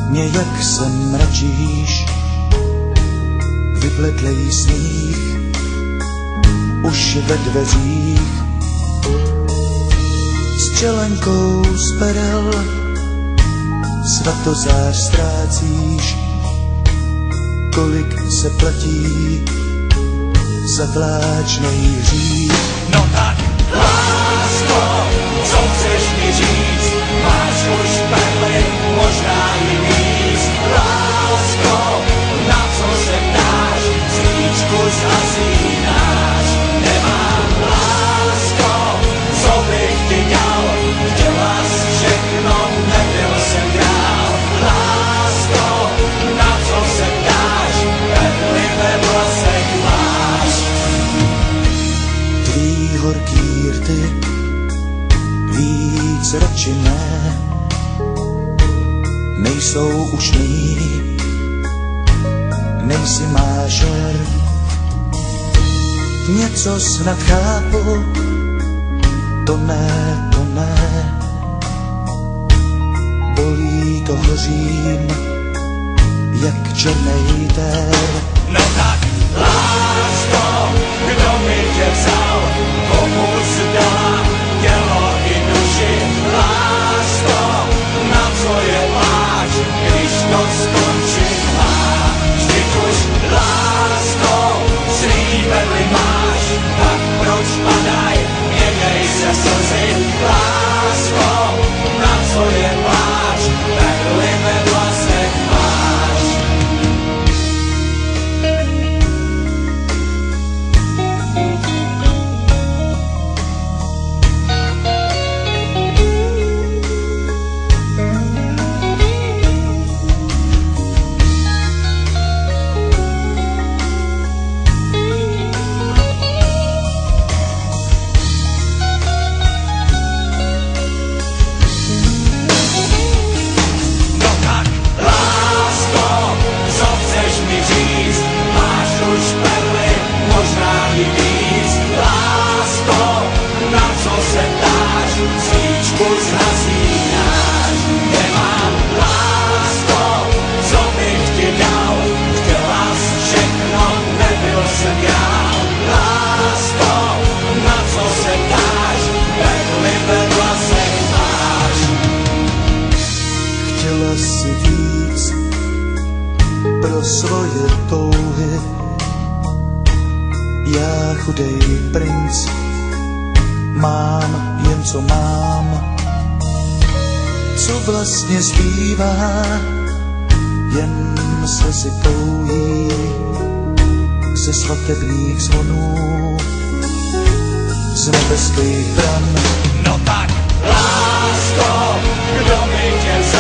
Nějak se mračíš, vypletlej smích, už ve dveřích. S čelenkou z perel svatozář ztrácíš, kolik se platí za vláčnej hřích. No tak, lásko, co chceš mi říct? Máš už perly, možná i víc. Lásko, na co se ptáš? Svíčku zhasínáš. Nemám, lásko, co bych ti dal? Chtěla jsi všechno, nebyl jsem král. Lásko, na co se ptáš? Perly ve vlasech máš. Tvý horký rty víc radši ne, nejsou už mý, nejsi mážer. Něco snad chápu, to ne, bolí to, hořím jak černej tér. No tak, lásko, kdo mi tě vzal, komu zdala tělo i duši. Lásko, na co je pláč, když to skončit má. Vždyť už, lásko, slíbeny máš, tak proč padaj, měnej se slzy. Lásko, na co je pláč, perly ve vlasech máš. Si víc pro svoje touhy, já chudej princ mám jen co mám. Co vlastně zbývá, jen slzy poují ze svatebných zvonů, z nebeských bran. No tak, lásko, kdo mi tě vzal?